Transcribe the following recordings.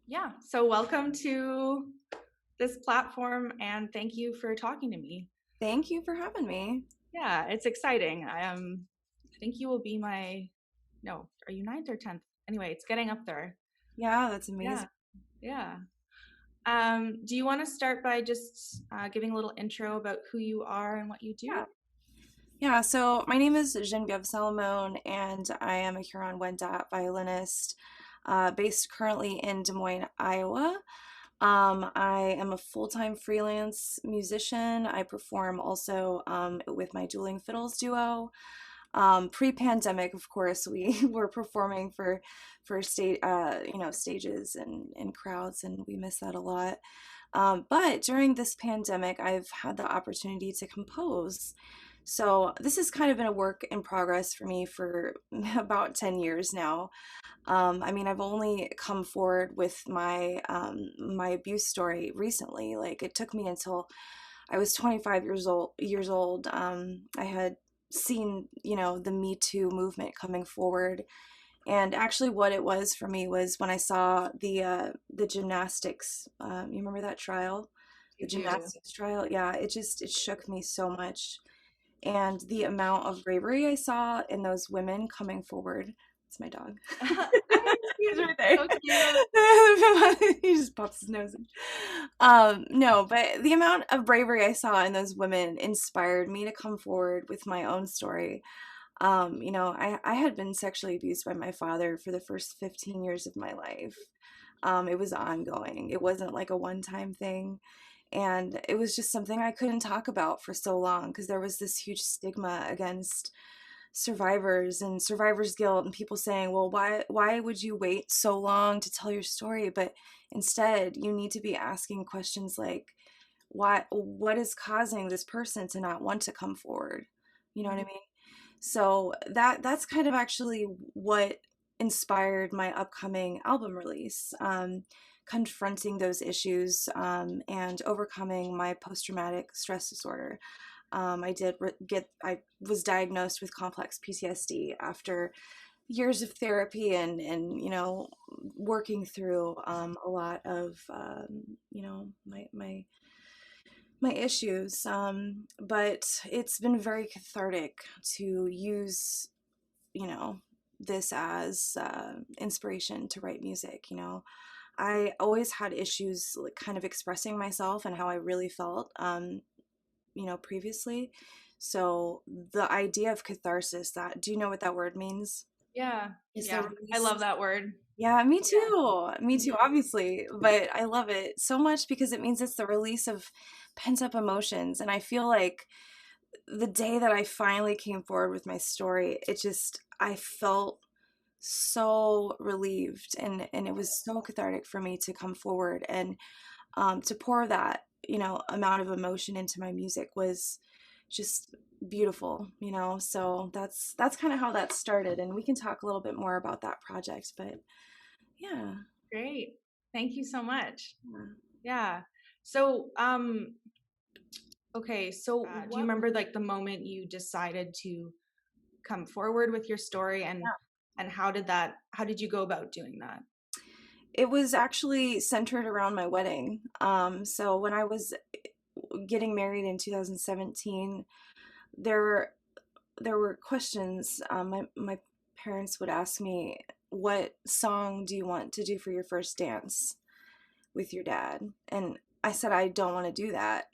Yeah, so welcome to this platform and thank you for talking to me. Thank you for having me. Yeah, it's exciting. I think you will be my, no, are you ninth or 10th? Anyway, it's getting up there. Yeah, that's Yeah, amazing. yeah. Do you want to start by just giving a little intro about who you are and what you do? Yeah. Yeah, so my name is Geneviéve Salamone, and I am a Huron-Wendat violinist based currently in Des Moines, Iowa. I am a full-time freelance musician. I perform also with my Dueling Fiddles duo. Pre-pandemic, of course, we were performing for stages and crowds, and we miss that a lot. But during this pandemic, I've had the opportunity to compose. So this has kind of been a work in progress for me for about 10 years now. I mean, I've only come forward with my abuse story recently. Like it took me until I was 25 years old. I had seen, the Me Too movement coming forward, and actually, what it was for me was when I saw the gymnastics. You remember that trial, I the do. gymnastics trial? Yeah, it shook me so much, and the amount of bravery I saw in those women coming forward. It's my dog. He's right there. So cute. He just pops his nose in. No, but the amount of bravery I saw in those women inspired me to come forward with my own story. I had been sexually abused by my father for the first 15 years of my life. It was ongoing. It wasn't like a one-time thing. And it was just something I couldn't talk about for so long because there was this huge stigma against survivors and survivor's guilt and people saying, well, why would you wait so long to tell your story? But instead, you need to be asking questions like, what is causing this person to not want to come forward? You know what I mean? So that's kind of actually what inspired my upcoming album release, confronting those issues and overcoming my post-traumatic stress disorder. I was diagnosed with complex PTSD after years of therapy and working through a lot of my issues. But it's been very cathartic to use you know this as inspiration to write music. I always had issues like kind of expressing myself and how I really felt previously. So the idea of catharsis, that do you know what that word means? Yeah, Is the yeah. I release. love that word. Yeah, me Yeah. too. Me too, obviously. But I love it so much because it means it's the release of pent up emotions. And I feel like the day that I finally came forward with my story, I felt so relieved, and it was so cathartic for me to come forward and to pour that amount of emotion into my music was just beautiful. So that's kind of how that started, and we can talk a little bit more about that project. But yeah. Great. Thank you so much. Yeah. Yeah. So, okay, so do you What remember like the moment you decided to come forward with your story and how did you go about doing that? It was actually centered around my wedding. So when I was getting married in 2017, there there were questions. My parents would ask me, "What song do you want to do for your first dance with your dad?" And I said, "I don't want to do that.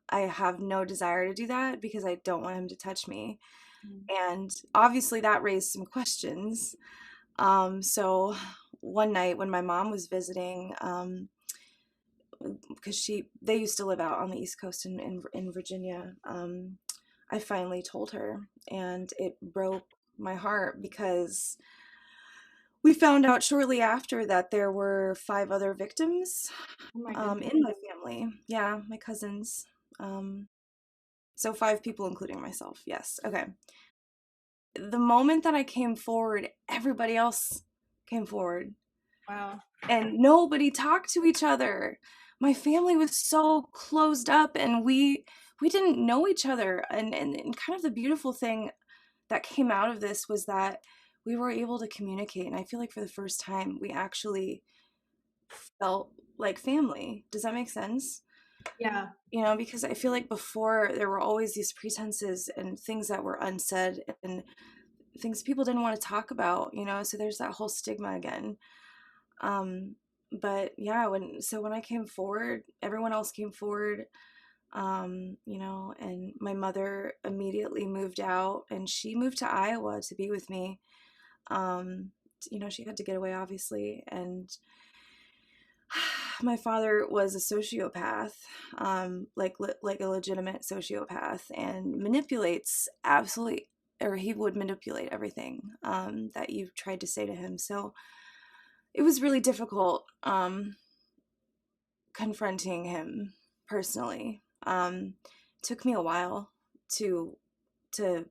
I have no desire to do that because I don't want him to touch me." Mm. And obviously, that raised some questions. So one night when my mom was visiting, because they used to live out on the East Coast in Virginia, I finally told her, and it broke my heart because we found out shortly after that there were 5 other victims Oh my goodness. in my family. Yeah, my cousins. Um, so 5 people, including myself. Yes. Okay. The moment that I came forward, everybody else came forward, Wow. and nobody talked to each other. My family was so closed up, and we didn't know each other. And kind of the beautiful thing that came out of this was that we were able to communicate. And I feel like for the first time, we actually felt like family. Does that make sense? Yeah. You know, because I feel like before there were always these pretenses and things that were unsaid and things people didn't want to talk about, you know, so there's that whole stigma again. Um, but yeah, when I came forward, everyone else came forward, you know, and my mother immediately moved out and she moved to Iowa to be with me. Um, you know, she had to get away, obviously, and my father was a sociopath, like a legitimate sociopath, and manipulates absolutely, or he would manipulate everything that you tried to say to him. So it was really difficult confronting him personally. Took me a while to to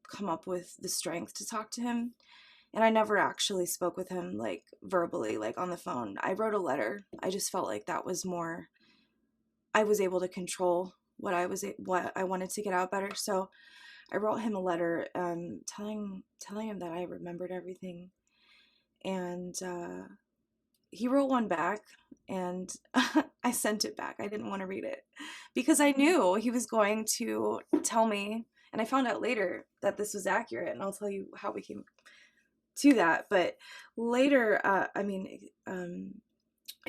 come up with the strength to talk to him, and I never actually spoke with him like verbally, like on the phone. I wrote a letter. I just felt like that was more, I was able to control what I wanted to get out better. So I wrote him a letter, telling him that I remembered everything, and he wrote one back, and I sent it back. I didn't want to read it because I knew he was going to tell me, and I found out later that this was accurate, and I'll tell you how we came to that. But later, I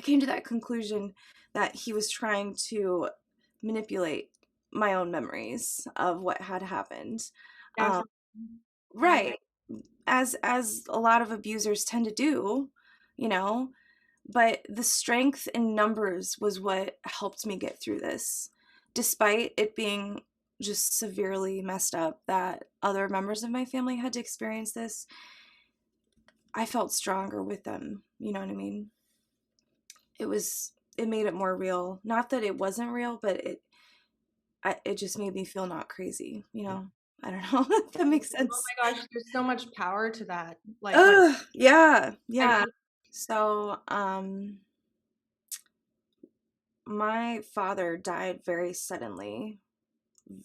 came to that conclusion that he was trying to manipulate my own memories of what had happened. Um, Definitely. Yeah. right, as a lot of abusers tend to do, you know. But the strength in numbers was what helped me get through this, despite it being just severely messed up that other members of my family had to experience this. I felt stronger with them. You know what I mean? It made it more real. Not that it wasn't real, but it just made me feel not crazy, you know? I don't know if that makes Oh sense. my gosh, there's so much power to that. Like, Ugh, yeah, and yeah. So, my father died very suddenly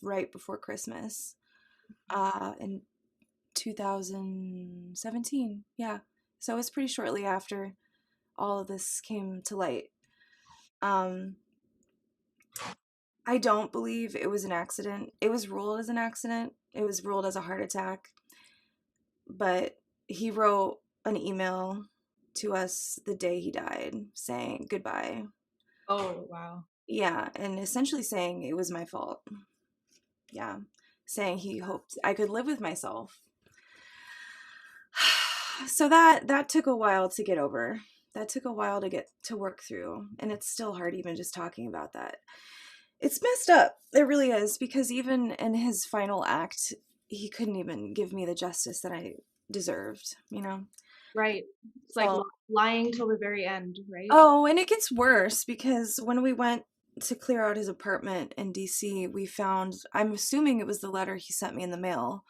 right before Christmas, in 2017. Yeah. So it was pretty shortly after all of this came to light. Um, I don't believe it was an accident. It was ruled as an accident. It was ruled as a heart attack. But he wrote an email to us the day he died saying goodbye. oh wow. Yeah, and essentially saying it was my fault. Yeah, saying he hoped I could live with myself. So that took a while to get over. That took a while to get to work through, and it's still hard even just talking about that. It's messed up. It really is, because even in his final act, he couldn't even give me the justice that I deserved, you know? Right. It's like So, lying till the very end, right? oh, and it gets worse because when we went to clear out his apartment in DC, we found, I'm assuming it was the letter he sent me in the mail,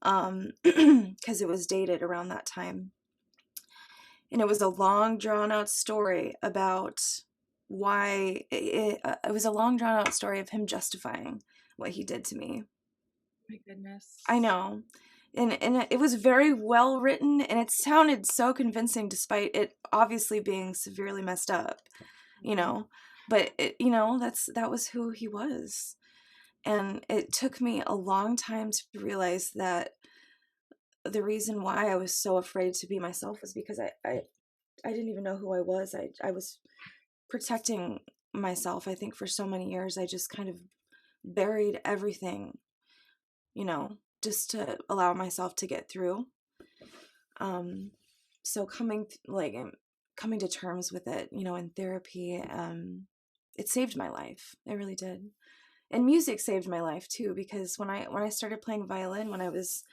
because it was dated around that time. And it was a long, drawn out story about why it was a long, drawn out story of him justifying what he did to me. My goodness. I know. And it was very well written, and it sounded so convincing despite it obviously being severely messed up, you know. But that was who he was. And it took me a long time to realize that the reason why I was so afraid to be myself was because I didn't even know who I was. I was protecting myself. I think for so many years I just kind of buried everything, you know, just to allow myself to get through. Um, so coming to terms with it, you know, in therapy, it saved my life. It really did. And music saved my life too, because when I started playing violin when I was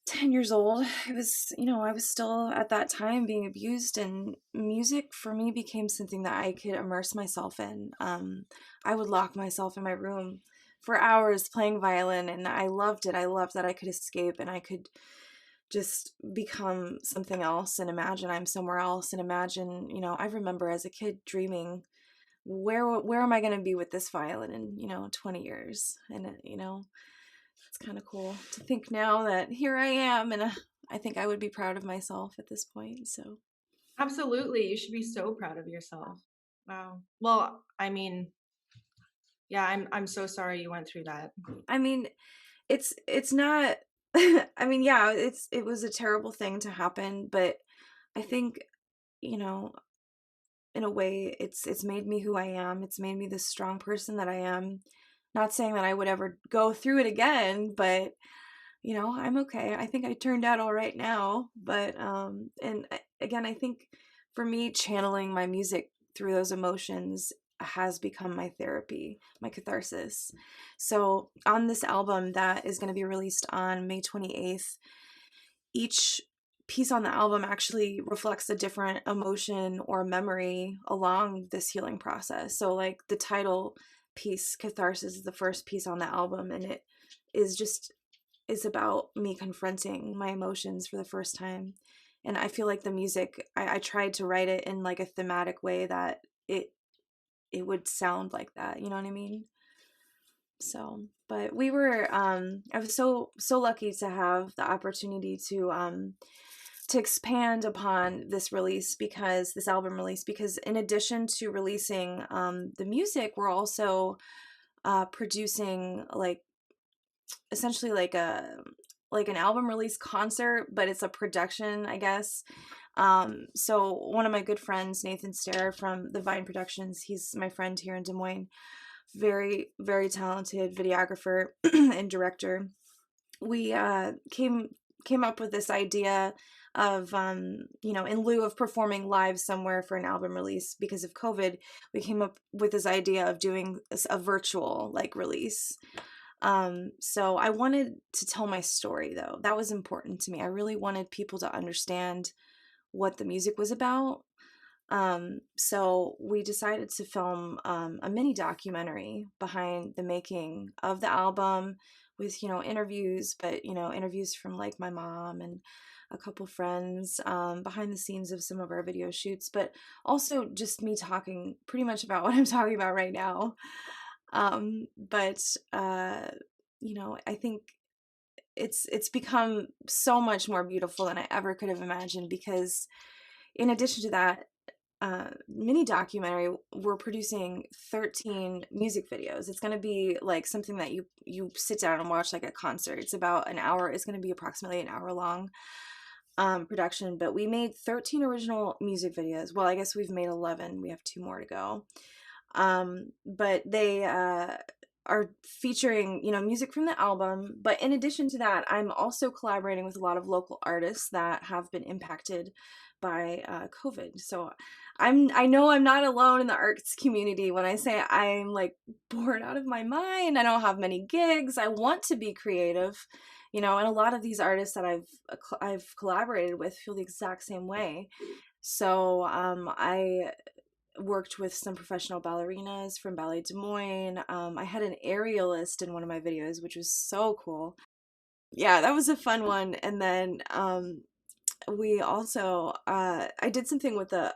10 years old, it was, you know, I was still at that time being abused, and music for me became something that I could immerse myself in. I would lock myself in my room for hours playing violin, and I loved it. I loved that I could escape and I could just become something else and imagine I'm somewhere else, and imagine, you know, I remember as a kid dreaming, where am I going to be with this violin in, you know, 20 years? And you know, it's kind of cool to think now that here I am, and I think I would be proud of myself at this point. So Absolutely. You should be so proud of yourself. Wow. Well, I mean, yeah, I'm so sorry you went through that. I mean, it's not I mean, yeah, it was a terrible thing to happen, but I think, you know, in a way it's made me who I am. It's made me the strong person that I am. Not saying that I would ever go through it again, but I'm okay. I think I turned out all right now, but again, I think for me channeling my music through those emotions has become my therapy, my catharsis. So, on this album that is going to be released on May 28th, each piece on the album actually reflects a different emotion or memory along this healing process. So, like the title piece, Catharsis, is the first piece on the album, and it is just is about me confronting my emotions for the first time. And I feel like the music, I tried to write it in like a thematic way that it would sound like that. You know what I mean? So, but we were, I was so lucky to have the opportunity to expand upon this release, because this album release, because in addition to releasing the music, we're also producing like essentially like an album release concert, but it's a production, I guess. So one of my good friends, Nathan Stair from the Vine Productions, he's my friend here in Des Moines, very, very talented videographer and director. We came up with this idea of in lieu of performing live somewhere for an album release because of COVID, we came up with this idea of doing a virtual like release. So I wanted to tell my story, though. That was important to me. I really wanted people to understand what the music was about. So we decided to film a mini documentary behind the making of the album with, interviews, but, interviews from like my mom and a couple friends, behind the scenes of some of our video shoots, but also just me talking pretty much about what I'm talking about right now. But I think it's become so much more beautiful than I ever could have imagined, because in addition to that mini documentary, we're producing 13 music videos. It's going to be like something that you sit down and watch like a concert. It's about an hour. It's going to be approximately an hour long production, but we made 13 original music videos. Well, I guess we've made 11. We have 2 more to go. But they are featuring, music from the album. But in addition to that, I'm also collaborating with a lot of local artists that have been impacted by COVID. So I know I'm not alone in the arts community when I say I'm like bored out of my mind. I don't have many gigs. I want to be creative, and a lot of these artists that I've collaborated with feel the exact same way. So I worked with some professional ballerinas from Ballet Des Moines. I had an aerialist in one of my videos, which was so cool. Yeah, that was a fun one. And then we also I did something with a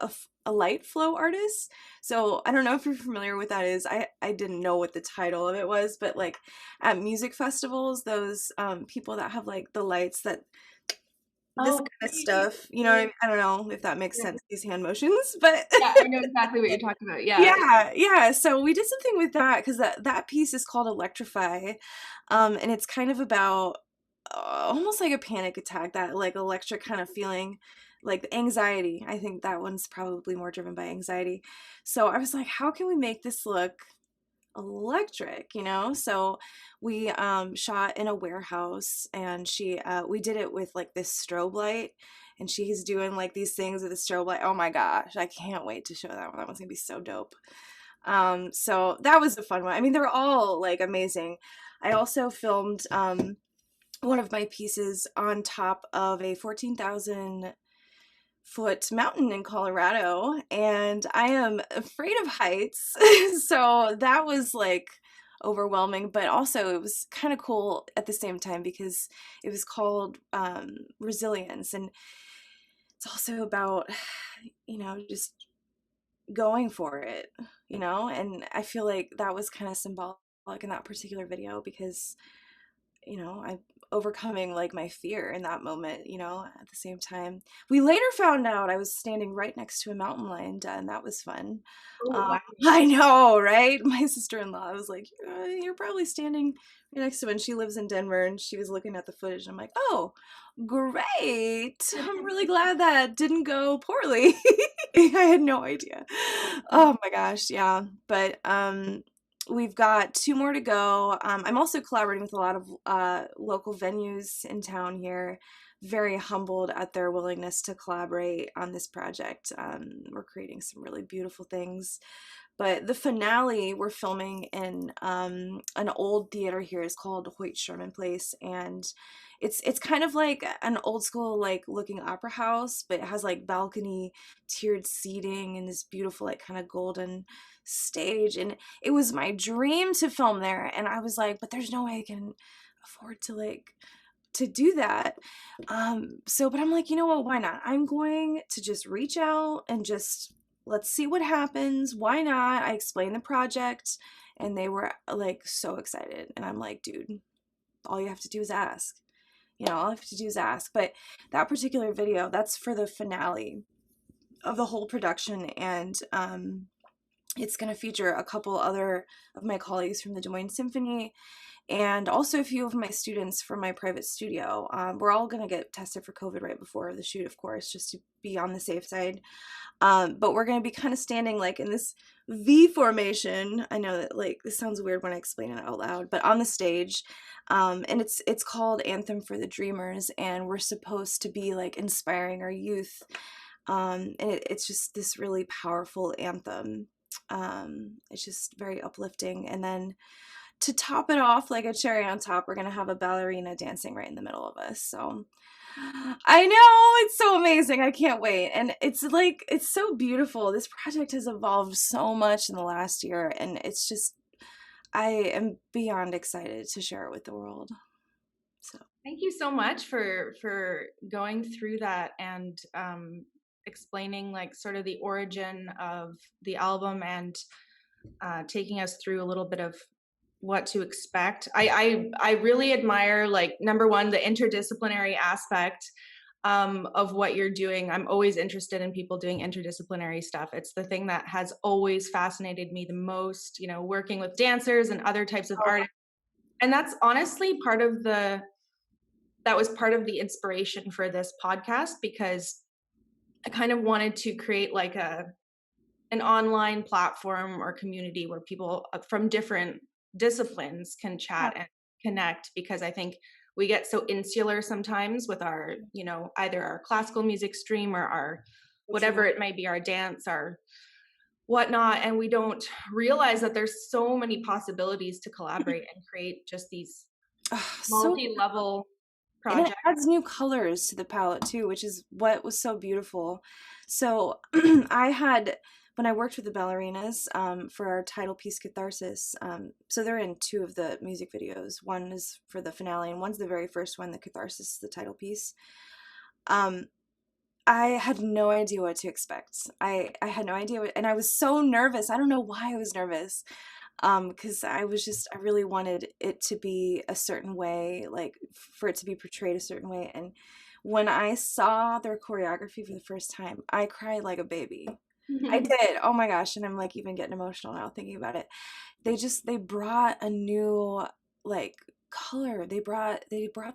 light flow artist. So I don't know if you're familiar with that is. I didn't know what the title of it was, but like at music festivals, those people that have like the lights that this Oh, kind of stuff, you know what I mean? I don't know if that makes sense, these hand motions, but yeah, I know exactly what you're talking about. Yeah. yeah. So we did something with that because that piece is called Electrify, and it's kind of about almost like a panic attack, that like electric kind of feeling, like anxiety. I think that one's probably more driven by anxiety. So I was like, how can we make this look electric, so we shot in a warehouse, and we did it with like this strobe light, and she's doing like these things with the strobe light. Oh my gosh, I can't wait to show that one. That one's gonna be so dope. So that was a fun one. I mean, they're all like amazing. I also filmed one of my pieces on top of a 14,000-foot mountain in Colorado, and I am afraid of heights. So that was like overwhelming, but also it was kind of cool at the same time because it was called resilience, and it's also about just going for it, and I feel like that was kind of symbolic in that particular video because I overcoming like my fear in that moment, at the same time. We later found out I was standing right next to a mountain lion den. That was fun. Oh, wow. I know, right? My sister-in-law was like, you're probably standing right next to it. And she lives in Denver, and she was looking at the footage. And I'm like, oh, great. I'm really glad that didn't go poorly. I had no idea. Oh my gosh, yeah. But we've got 2 more to go. I'm also collaborating with a lot of local venues in town here. Very humbled at their willingness to collaborate on this project. We're creating some really beautiful things. But the finale we're filming in an old theater here. Is called Hoyt Sherman Place, and it's kind of like an old school like looking opera house, but it has like balcony tiered seating and this beautiful like kind of golden stage. And it was my dream to film there, and I was like, but there's no way I can afford to do that. But I'm like, you know what, why not? I'm going to just reach out and just let's see what happens. Why not? I explained the project, and they were like so excited. And I'm like, dude, all you have to do is ask. All I have to do is ask. But that particular video, that's for the finale of the whole production. And it's going to feature a couple other of my colleagues from the Des Moines Symphony, and also a few of my students from my private studio. We're all going to get tested for COVID right before the shoot, of course, just to be on the safe side. But we're going to be kind of standing like in this V formation. I know that like this sounds weird when I explain it out loud, but on the stage. And it's called Anthem for the Dreamers, and we're supposed to be like inspiring our youth. And it's just this really powerful anthem. It's just very uplifting. And then to top it off, like a cherry on top, we're gonna have a ballerina dancing right in the middle of us. So I know, it's so amazing. I can't wait. And it's like, it's so beautiful. This project has evolved so much in the last year, and it's just, I am beyond excited to share it with the world. So Thank you so much for going through that and explaining like sort of the origin of the album and taking us through a little bit of what to expect. I really admire, like, number one, the interdisciplinary aspect of what you're doing. I'm always interested in people doing interdisciplinary stuff. It's the thing that has always fascinated me the most, working with dancers and other types of artists. And that's honestly that was part of the inspiration for this podcast, because I kind of wanted to create like an online platform or community where people from different disciplines can chat and connect, because I think we get so insular sometimes with our, either our classical music stream or our whatever it may be, our dance, our whatnot, and we don't realize that there's so many possibilities to collaborate and create just these so, multi-level and it projects. adds new colors to the palette too, which is what was so beautiful. So I had, when I worked with the ballerinas for our title piece, Catharsis, so they're in 2 of the music videos. One is for the finale, and one's the very first one, the Catharsis, the title piece. I had no idea what to expect. I had no idea and I was so nervous. I don't know why I was nervous. Because I really wanted it to be a certain way, like for it to be portrayed a certain way. And when I saw their choreography for the first time, I cried like a baby. I did. Oh my gosh. And I'm like even getting emotional now thinking about it. They brought a new like color. They brought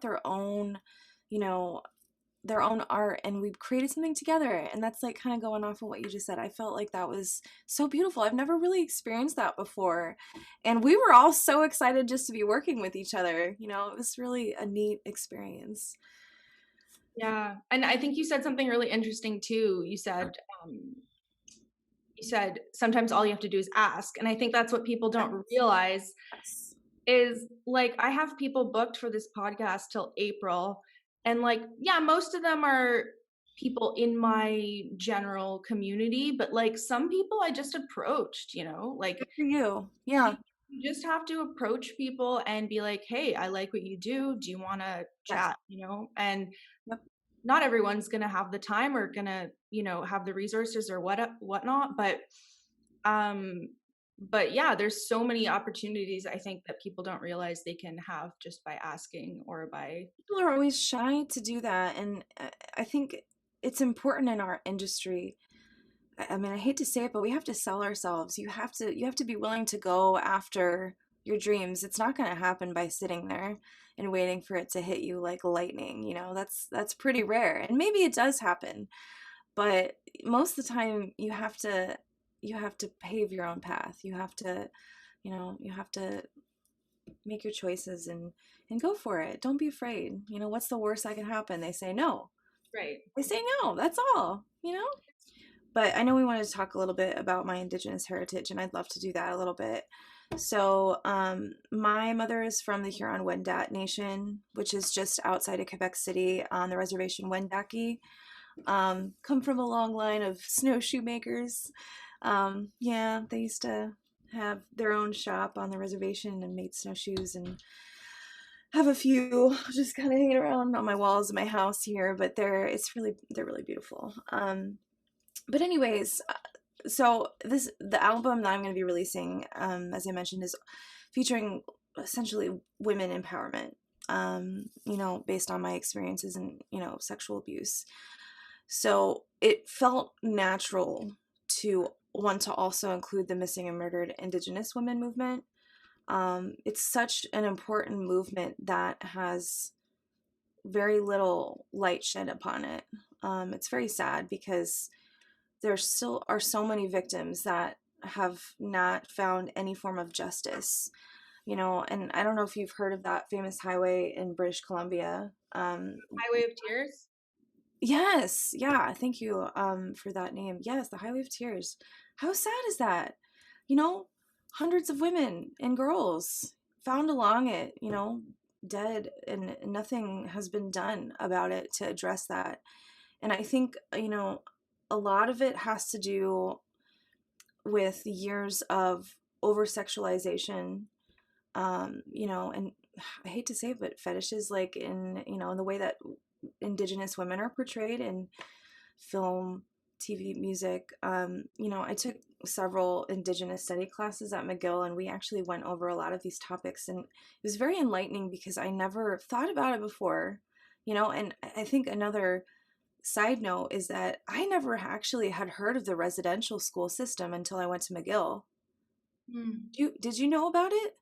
their own, you know, their own art, and we created something together. And that's like kind of going off of what you just said. I felt like that was so beautiful. I've never really experienced that before, and we were all so excited just to be working with each other. It was really a neat experience. Yeah, and I think you said something really interesting too. You said sometimes all you have to do is ask, and I think that's what people don't realize Yes. is, like, I have people booked for this podcast till April, and like, yeah, most of them are people in my general community, but like some people I just approached, like Good for you. Yeah. you just have to approach people and be like, hey, I like what you do. Do you want to Yes. chat? And Yep. not everyone's gonna have the time or gonna, have the resources or whatnot, but um but yeah, there's so many opportunities I think that people don't realize they can have just by asking or by People are always shy to do that, and I think it's important in our industry. I mean, I hate to say it, but we have to sell ourselves. You have to be willing to go after your dreams. It's not going to happen by sitting there and waiting for it to hit you like lightning. That's pretty rare. And maybe it does happen, but most of the time you have to pave your own path. You have to make your choices and go for it. Don't be afraid. What's the worst that can happen? They say no. right. They say no. That's all. But I know we wanted to talk a little bit about my Indigenous heritage, and I'd love to do that a little bit. So, my mother is from the Huron-Wendat Nation, which is just outside of Quebec City on the reservation Wendake. Come from a long line of snowshoe makers. Yeah, they used to have their own shop on the reservation and made snowshoes, and have a few just kind of hanging around on my walls of my house here. But they're really beautiful. But anyways, so the album that I'm going to be releasing, as I mentioned, is featuring essentially women empowerment. Based on my experiences in sexual abuse. So it felt natural to want to also include the missing and murdered Indigenous women movement. It's such an important movement that has very little light shed upon it. It's very sad because there still are so many victims that have not found any form of justice. And I don't know if you've heard of that famous highway in British Columbia. Highway of Tears. Yes, yeah, thank you for that name. Yes, the Highway of Tears. How sad is that? You know, Hundreds of women and girls found along it, dead, and nothing has been done about it to address that. And I think, a lot of it has to do with years of over sexualization, and I hate to say it, but fetishes, like in the way that Indigenous women are portrayed in film, TV, music. I took several Indigenous study classes at McGill, and we actually went over a lot of these topics, and it was very enlightening because I never thought about it before. And I think another side note is that I never actually had heard of the residential school system until I went to McGill. Hmm. Did you know about it?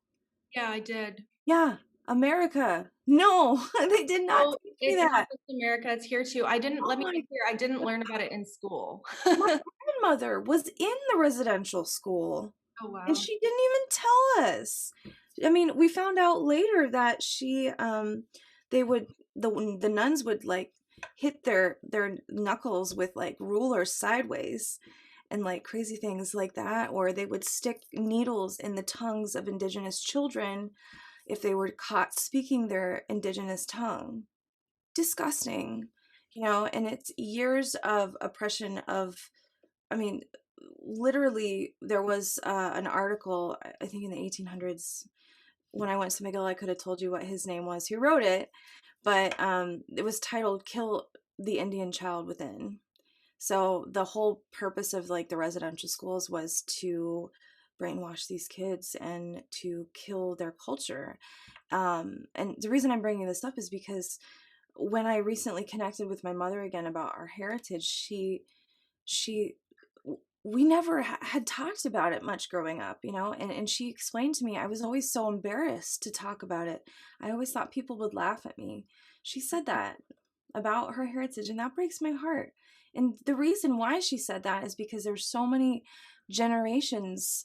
Yeah, I did. Yeah, America. No, they did not Oh, teach me it's not that. just America, it's here too. Oh Let me my, be clear, I didn't learn about it in school. my grandmother was in the residential school Oh, and wow. she didn't even tell us. I mean, we found out later that they would, the nuns would like hit their knuckles with like rulers sideways and like crazy things like that, or they would stick needles in the tongues of Indigenous children if they were caught speaking their Indigenous tongue. Disgusting, and it's years of oppression of, I mean, literally, there was an article, I think in the 1800s. When I went to McGill, I could have told you what his name was who wrote it, but it was titled Kill the Indian Child Within. So the whole purpose of like the residential schools was to brainwash these kids and to kill their culture. And the reason I'm bringing this up is because when I recently connected with my mother again about our heritage, she we never had talked about it much growing up, and she explained to me, I was always so embarrassed to talk about it. I always thought people would laugh at me. She said that about her heritage, and that breaks my heart. And the reason why she said that is because there's so many generations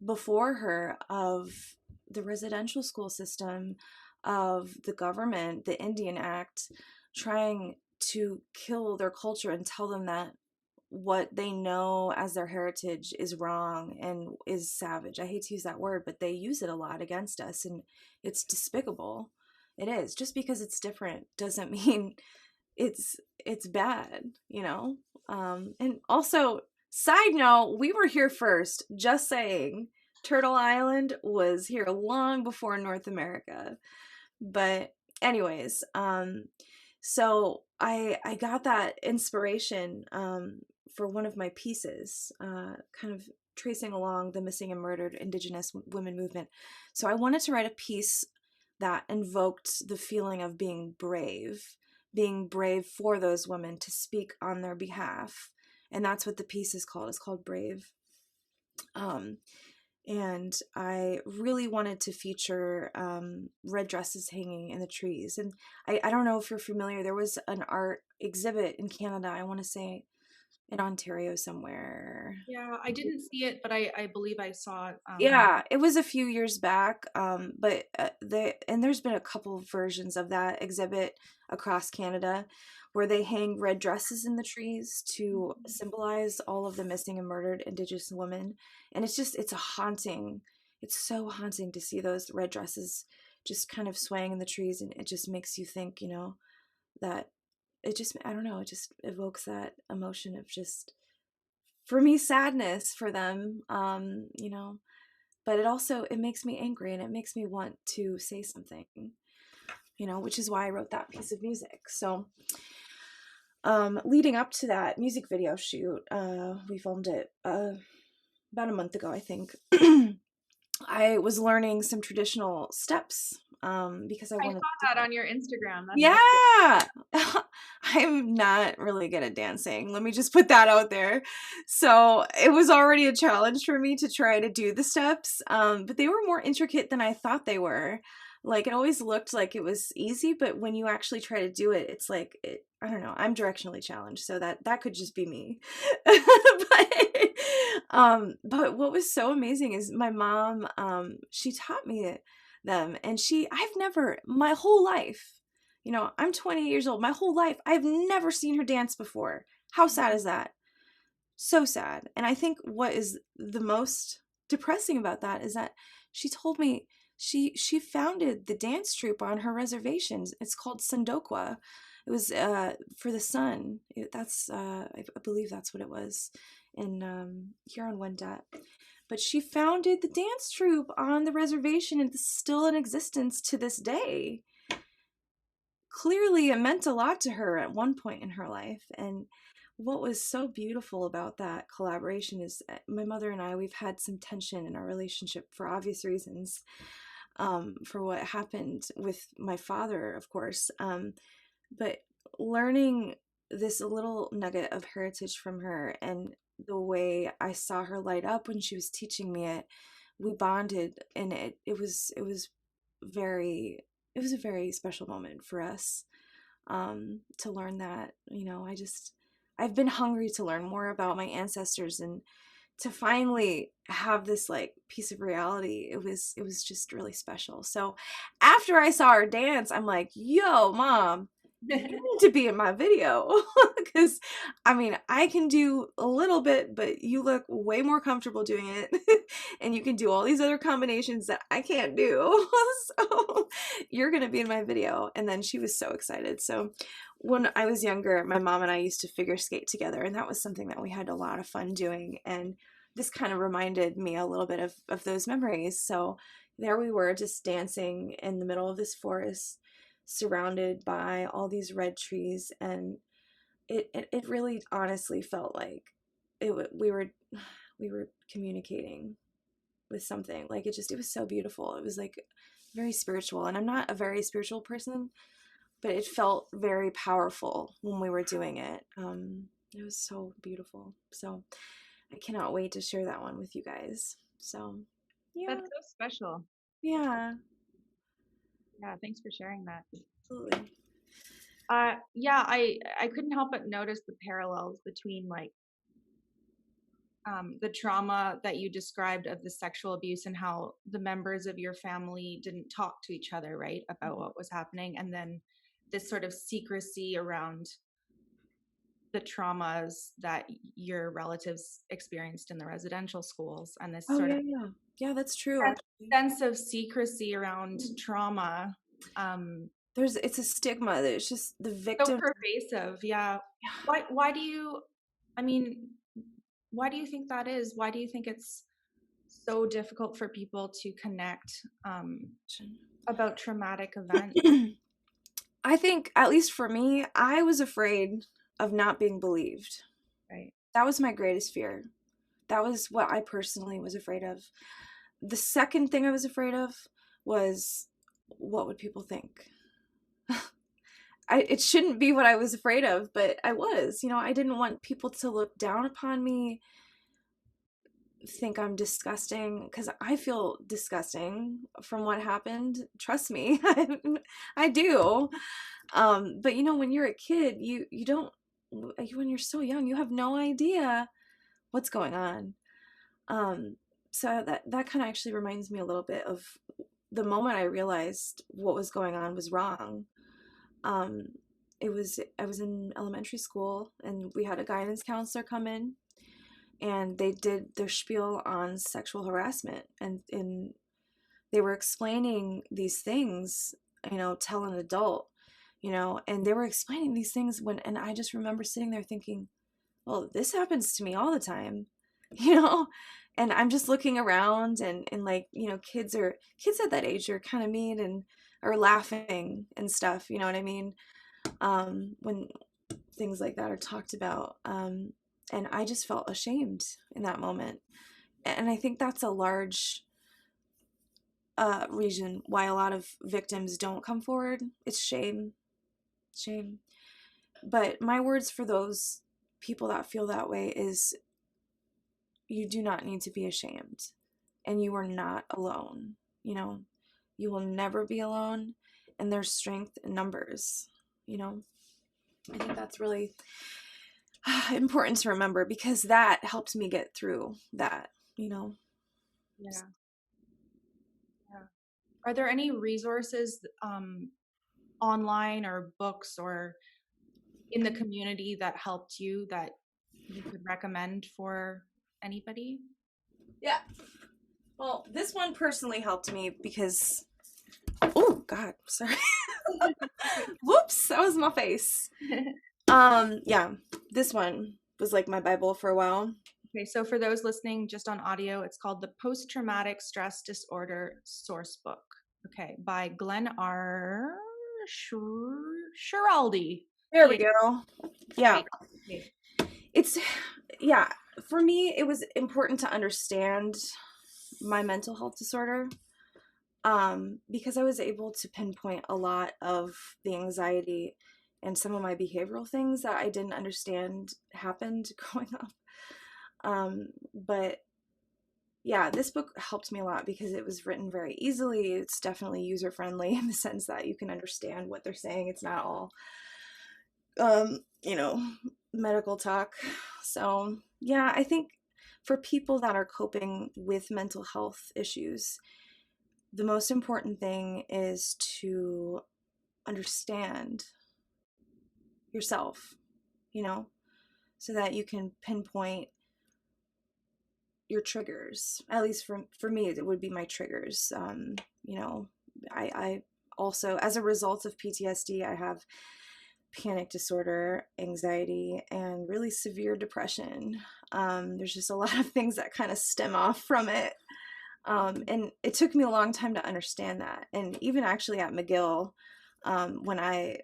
before her of the residential school system, of the government, the Indian Act, trying to kill their culture and tell them that what they know as their heritage is wrong and is savage. I hate to use that word, but they use it a lot against us, and it's despicable. It is. Just because it's different doesn't mean it's bad. And also, side note, we were here first, just saying. Turtle Island was here long before North America. But anyways, so I got that inspiration for one of my pieces, kind of tracing along the missing and murdered Indigenous women movement. So I wanted to write a piece that invoked the feeling of being brave for those women to speak on their behalf. And that's what the piece is called. It's called Brave. And I really wanted to feature red dresses hanging in the trees. And I don't know if you're familiar, there was an art exhibit in Canada, I want to say in Ontario somewhere. Yeah, I didn't see it, but I believe I saw it. Yeah, it was a few years back, but there's been a couple of versions of that exhibit across Canada where they hang red dresses in the trees to symbolize all of the missing and murdered Indigenous women. And it's so haunting to see those red dresses just kind of swaying in the trees, and it just makes you think, that I don't know, it just evokes that emotion of just, for me, sadness for them, but it makes me angry and it makes me want to say something, which is why I wrote that piece of music. So leading up to that music video shoot, we filmed it about a month ago, I think. I was learning some traditional steps because I I wanted saw that on your Instagram. Yeah. I'm not really good at dancing. Let me just put that out there. So it was already a challenge for me to try to do the steps, but they were more intricate than I thought they were. Like, it always looked like it was easy, but when you actually try to do it, it's like, I don't know, I'm directionally challenged, so that could just be me. But what was so amazing is my mom, she taught me them, and my whole life, I'm 28 years old, my whole life, I've never seen her dance before. How sad is that? So sad. And I think what is the most depressing about that is that she told me she founded the dance troupe on her reservations. It's called Sandokwa. It was for the sun. I believe that's what it was in Huron-Wendat. But she founded the dance troupe on the reservation, and it's still in existence to this day. Clearly, it meant a lot to her at one point in her life. And what was so beautiful about that collaboration is my mother and I, we've had some tension in our relationship for obvious reasons, for what happened with my father, of course. But learning this little nugget of heritage from her, and the way I saw her light up when she was teaching me it, we bonded, and it was a very special moment for us, to learn that. I've been hungry to learn more about my ancestors, and to finally have this like piece of reality, it was just really special. So after I saw her dance, I'm like, yo, Mom, you need to be in my video. Because I can do a little bit, but you look way more comfortable doing it. And you can do all these other combinations that I can't do. So you're gonna be in my video. And then she was so excited. So when I was younger, my mom and I used to figure skate together, and that was something that we had a lot of fun doing. And this kind of reminded me a little bit of those memories. So there we were, just dancing in the middle of this forest, surrounded by all these red trees, and it really honestly felt like we were communicating with something. Like, it was so beautiful. It was like very spiritual, and I'm not a very spiritual person, but it felt very powerful when we were doing it. It was so beautiful. So I cannot wait to share that one with you guys. So yeah. That's so special. Yeah. Yeah, thanks for sharing that. Absolutely. Yeah, I couldn't help but notice the parallels between like the trauma that you described of the sexual abuse, and how the members of your family didn't talk to each other, right, about what was happening, and then this sort of secrecy around the traumas that your relatives experienced in the residential schools, and this Oh sort of yeah, that's true, actually. sense of secrecy around trauma. It's a stigma that it's just the So victim. pervasive. Yeah. Why do you, I mean, why do you think that is? Why do you think it's so difficult for people to connect about traumatic events? I think, at least for me, I was afraid of not being believed. Right. That was my greatest fear. That was what I personally was afraid of. The second thing I was afraid of was, what would people think? It shouldn't be what I was afraid of, but I was, I didn't want people to look down upon me, think I'm disgusting, because I feel disgusting from what happened. Trust me, I do. But when you're a kid, you don't, when you're so young, you have no idea what's going on. So that kind of actually reminds me a little bit of the moment I realized what was going on was wrong. Um, I was in elementary school, and we had a guidance counselor come in, and they did their spiel on sexual harassment, and they were explaining these things, tell an adult, and they were explaining these things and I just remember sitting there thinking, well, this happens to me all the time, you know, and I'm just looking around, and like, kids at that age are kind of mean and are laughing and stuff, you know what I mean? When things like that are talked about. And I just felt ashamed in that moment. And I think that's a large reason why a lot of victims don't come forward. It's shame. Shame. But my words for those people that feel that way is, you do not need to be ashamed. And you are not alone. You will never be alone. And there's strength in numbers. I think that's really important to remember, because that helped me get through that. Yeah. Yeah. Are there any resources online or books or in the community that helped you that you could recommend for anybody? Yeah. Well, this one personally helped me because, oh God, sorry. Whoops, that was my face. Yeah, this one was like my Bible for a while. Okay, so for those listening just on audio, it's called the Post-Traumatic Stress Disorder Source Book. Okay, by Glenn R. Schiraldi. There we go. Yeah. Okay. It's, yeah, for me, it was important to understand my mental health disorder, because I was able to pinpoint a lot of the anxiety and some of my behavioral things that I didn't understand happened growing up. But yeah, this book helped me a lot because it was written very easily. It's definitely user friendly in the sense that you can understand what they're saying. It's not all, medical talk. So yeah, I think for people that are coping with mental health issues, the most important thing is to understand yourself, so that you can pinpoint your triggers. At least for me, it would be my triggers. I also, as a result of PTSD, I have panic disorder, anxiety, and really severe depression. There's just a lot of things that kind of stem off from it. And it took me a long time to understand that. And even actually at McGill, when I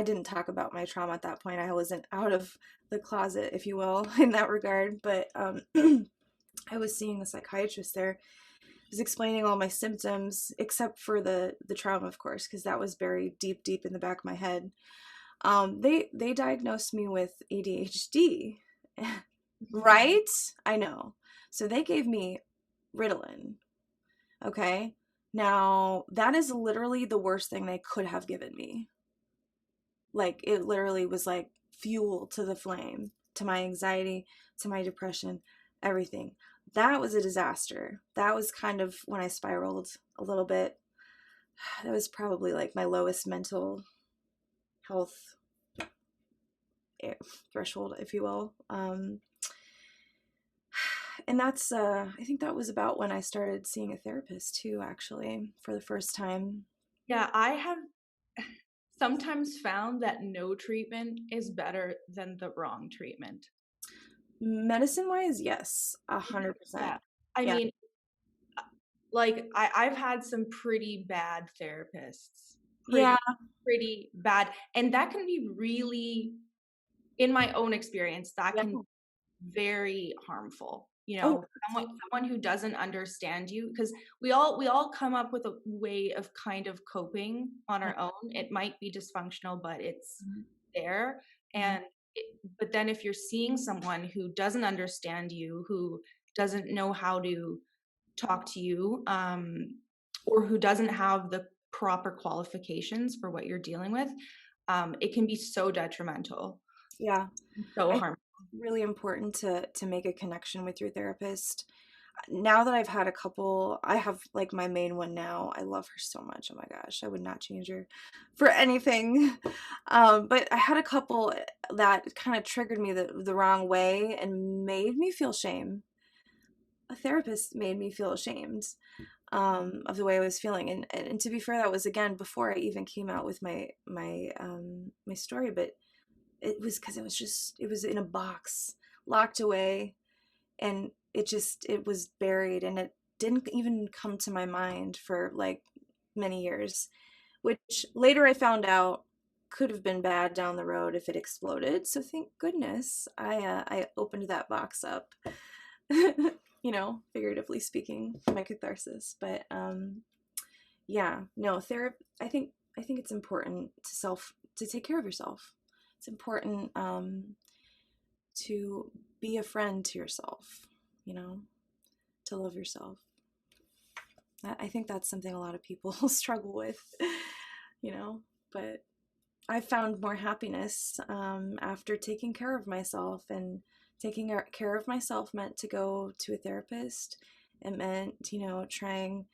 didn't talk about my trauma at that point. I wasn't out of the closet, if you will, in that regard. But I was seeing a psychiatrist there. He was explaining all my symptoms, except for the trauma, of course, because that was buried deep, deep in the back of my head. They diagnosed me with ADHD, right? I know. So they gave me Ritalin. Okay. Now, that is literally the worst thing they could have given me. Like, it literally was like fuel to the flame, to my anxiety, to my depression, everything. That was a disaster. That was kind of when I spiraled a little bit. That was probably like my lowest mental health threshold, if you will. And that's, I think that was about when I started seeing a therapist too, actually, for the first time. Yeah, I have sometimes found that no treatment is better than the wrong treatment. Medicine wise, yes, 100%. Yeah. I mean, like I've had some pretty bad therapists. Yeah. Pretty bad. And that can be really, in my own experience, that can very harmful. You Oh, know, absolutely. someone who doesn't understand you, because we all come up with a way of kind of coping on Yeah. our own. It might be dysfunctional, but it's Mhm. there. Mhm. And but then if you're seeing someone who doesn't understand you, who doesn't know how to talk to you, or who doesn't have the proper qualifications for what you're dealing with, it can be so detrimental, Yeah. so I think harmful. it's really important to make a connection with your therapist. Now that I've had a couple, I have like my main one now. I love her so much. Oh my gosh, I would not change her for anything. But I had a couple that kind of triggered me the wrong way and made me feel shame. A therapist made me feel ashamed of the way I was feeling, and to be fair, that was again before I even came out with my story. But it was because it was in a box, locked away, and it was buried, and it didn't even come to my mind for like many years, which later I found out could have been bad down the road if it exploded. So thank goodness I opened that box up. Figuratively speaking, my catharsis. But yeah, no, therapy. I think it's important to take care of yourself. It's important to be a friend to yourself, you know, to love yourself. I think that's something a lot of people struggle with, you know, but I found more happiness after taking care of myself, and taking care of myself meant to go to a therapist. It meant, trying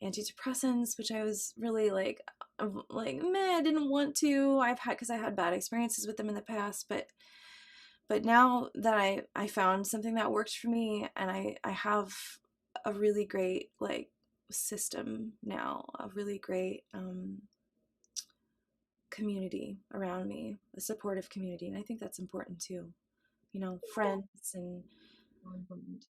antidepressants, which I was really like, meh, I didn't want to. Because I had bad experiences with them in the past, but now that I found something that worked for me, and I have a really great like system now, a really great community around me, a supportive community, and I think that's important too. Friends and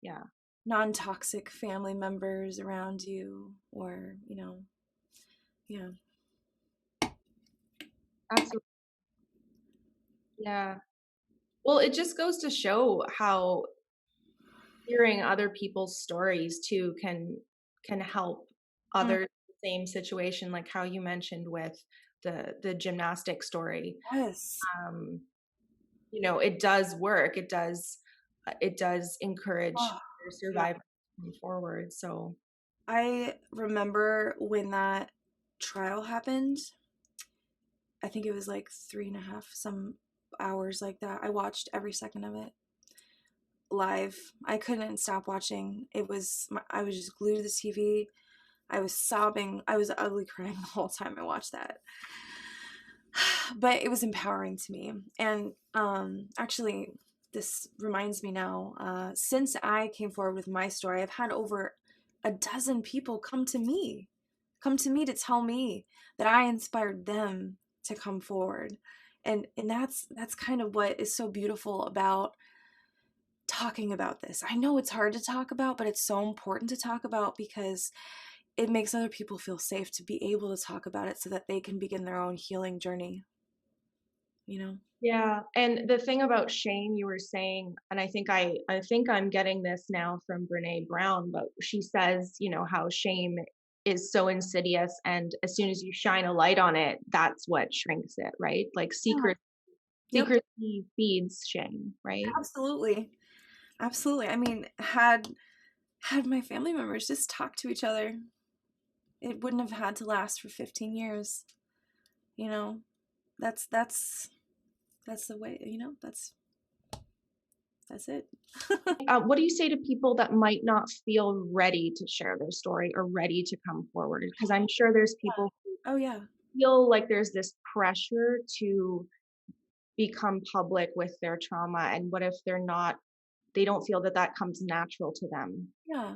Yeah, non-toxic family members around you, or yeah. absolutely. Yeah. Well, it just goes to show how hearing other people's stories too can help Mm, others in the same situation, like how you mentioned with the gymnastic story. yes. Um, it does work. It does encourage Oh, your yeah. survivors to move forward. So I remember when that trial happened. I think it was like 3.5 some hours like that. I watched every second of it live. I couldn't stop watching. I was just glued to the TV. I was sobbing. I was ugly crying the whole time I watched that. But it was empowering to me. And actually, this reminds me now, since I came forward with my story, I've had over a dozen people come to me to tell me that I inspired them to come forward. And that's kind of what is so beautiful about talking about this. I know it's hard to talk about, but it's so important to talk about, because it makes other people feel safe to be able to talk about it so that they can begin their own healing journey, you know? yeah, and the thing about shame you were saying, and I think I'm getting this now from Brene Brown, but she says, how shame is so insidious, and as soon as you shine a light on it, that's what shrinks it, right? Like Yeah. Yep. secrecy feeds shame, right? Absolutely. Absolutely. I mean, had my family members just talked to each other, it wouldn't have had to last for 15 years. You know, that's the way, that's it. What do you say to people that might not feel ready to share their story or ready to come forward? Because I'm sure there's people who Oh yeah. feel like there's this pressure to become public with their trauma, and what if they don't feel that that comes natural to them? Yeah.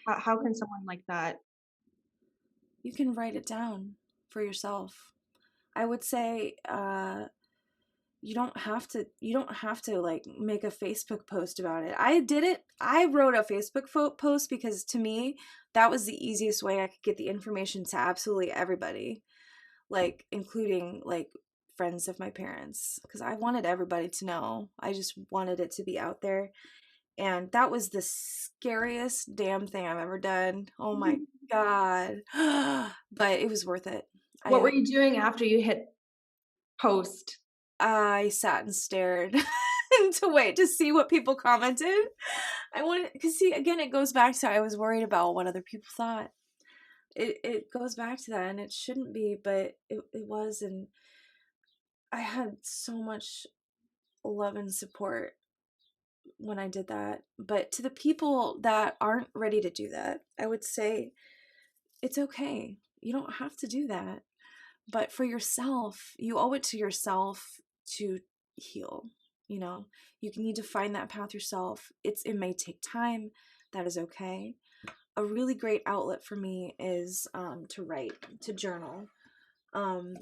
How can someone like that? You can write it down for yourself. I would say you don't have to like make a Facebook post about it. I did it. I wrote a Facebook post because to me that was the easiest way I could get the information to absolutely everybody, like including like friends of my parents because I wanted everybody to know. I just wanted it to be out there. And that was the scariest damn thing I've ever done. Oh my God. But it was worth it. What were I you doing after you hit post? I sat and stared to wait to see what people commented. I wanted, because see, again, it goes back to I was worried about what other people thought. It goes back to that, and it shouldn't be, but it was, and I had so much love and support when I did that. But to the people that aren't ready to do that, I would say it's okay. You don't have to do that. But for yourself, you owe it to yourself to heal. You know, you need to find that path yourself. It may take time. That is okay. A really great outlet for me is to write, to journal. Um,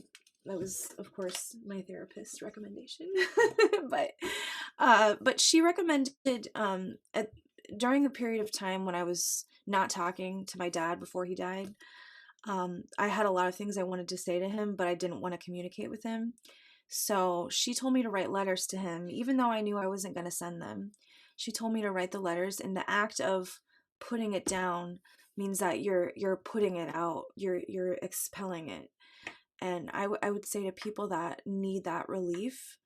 that was, of course, my therapist's recommendation, but she recommended during the period of time when I was not talking to my dad before he died. I had a lot of things I wanted to say to him, but I didn't want to communicate with him. So she told me to write letters to him, even though I knew I wasn't going to send them. She told me to write the letters, and the act of putting it down means that you're putting it out, you're expelling it. And I would say to people that need that relief,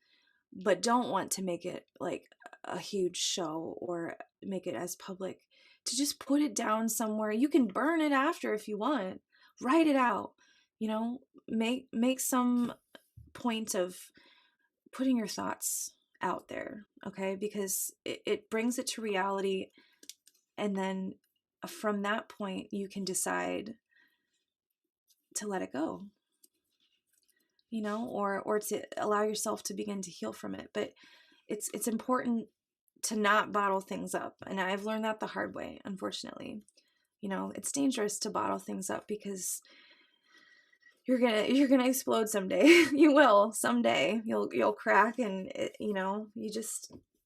but don't want to make it like a huge show or make it as public, to just put it down somewhere. You can burn it after if you want. Write it out. You know, make some point of putting your thoughts out there, okay? Because it brings it to reality, and then from that point you can decide to let it go, you know, or to allow yourself to begin to heal from it. But it's important to not bottle things up, and I've learned that the hard way, unfortunately. You know, it's dangerous to bottle things up because you're gonna explode someday. You will someday. You'll crack, and you know, you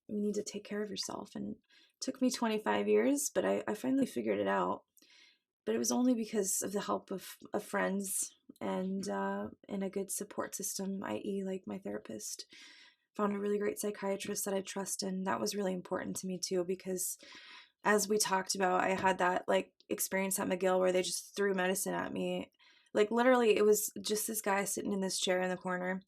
need to take care of yourself. And it took me 25 years, but I finally figured it out. But it was only because of the help of friends and a good support system, i.e. like my therapist. Found a really great psychiatrist that I trust, and that was really important to me too, because as we talked about, I had that like experience at McGill where they just threw medicine at me. Like literally, it was just this guy sitting in this chair in the corner.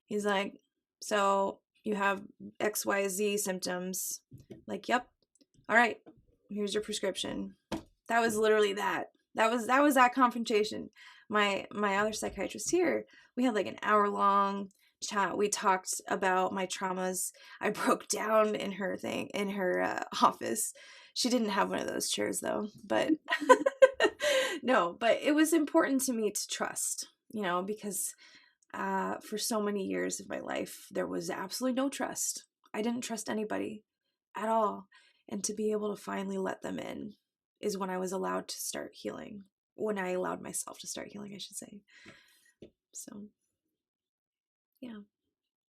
He's like, "So you have XYZ symptoms." Like, "Yep. All right. Here's your prescription." That was literally that. That was that confrontation. My other psychiatrist here, we had like an hour-long chat. We talked about my traumas. I broke down in her office. She didn't have one of those chairs though, but no, but it was important to me to trust, you know, because for so many years of my life, there was absolutely no trust. I didn't trust anybody at all. And to be able to finally let them in is when I was allowed to start healing. When I allowed myself to start healing, I should say. So, yeah.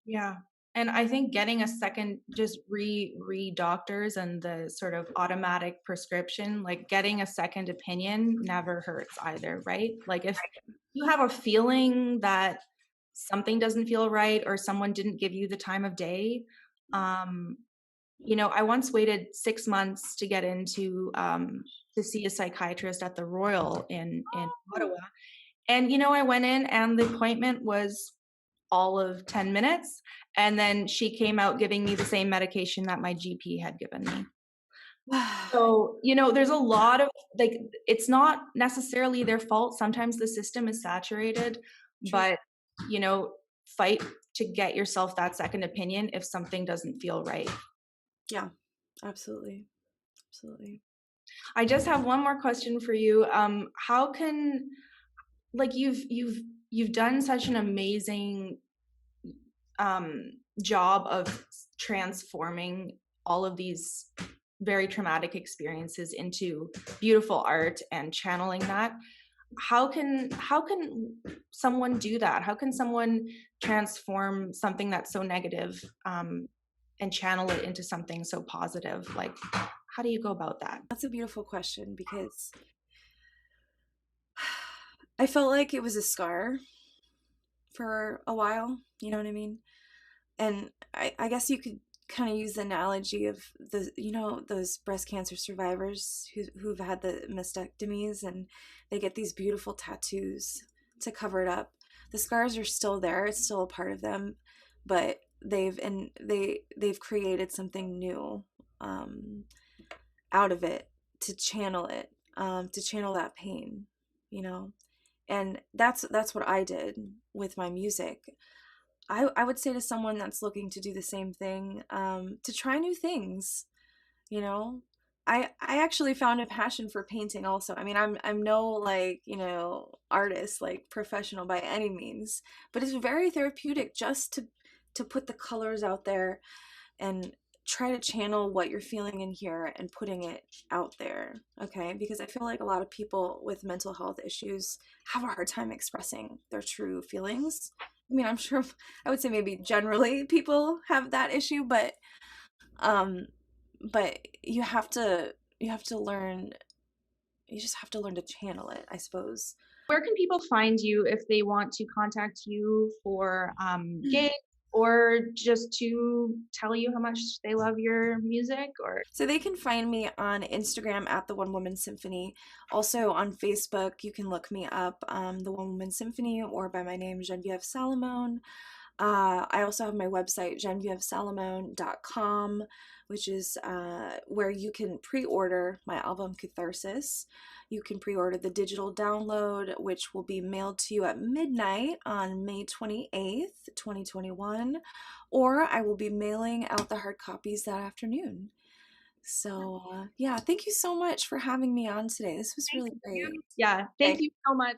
Yeah. And I think getting a second, just re doctors and the sort of automatic prescription, like getting a second opinion never hurts either, right? Like if you have a feeling that something doesn't feel right or someone didn't give you the time of day, um, you know, I once waited 6 months to get into to see a psychiatrist at the Royal in Ottawa. And you know, I went in and the appointment was all of 10 minutes. And then she came out giving me the same medication that my GP had given me. So, you know, there's a lot of like, it's not necessarily their fault. Sometimes the system is saturated, True. but, you know, fight to get yourself that second opinion if something doesn't feel right. Yeah, absolutely. Absolutely. I just have one more question for you. How can, like, you've done such an amazing job of transforming all of these very traumatic experiences into beautiful art and channeling that. How can someone do that? How can someone transform something that's so negative and channel it into something so positive? Like, how do you go about that? That's a beautiful question because I felt like it was a scar for a while, you know what I mean? And I guess you could kind of use the analogy of those breast cancer survivors who've had the mastectomies and they get these beautiful tattoos to cover it up. The scars are still there, it's still a part of them, but they've created something new, um, out of it, to channel that pain, you know. And that's what I did with my music. I would say to someone that's looking to do the same thing, to try new things, you know. I actually found a passion for painting also. I mean, I'm no, like, artist, like professional by any means, but it's very therapeutic just to put the colors out there and try to channel what you're feeling in here and putting it out there, okay? Because I feel like a lot of people with mental health issues have a hard time expressing their true feelings. I mean, I'm sure, I would say maybe generally people have that issue, um but you have to learn, you just have to learn to channel it, I suppose. Where can people find you if they want to contact you for gigs or just to tell you how much they love your music? Or So they can find me on Instagram at the One-Woman Symphony. Also on Facebook, you can look me up, the One-Woman Symphony, or by my name, Geneviéve Salamone. I also have my website, geneviévesalamone.com, which is where you can pre-order my album Catharsis. You can pre-order the digital download, which will be mailed to you at midnight on May 28th, 2021, or I will be mailing out the hard copies that afternoon. So, yeah, thank you so much for having me on today. This was thank really great. you. Yeah, thank Okay. you so much.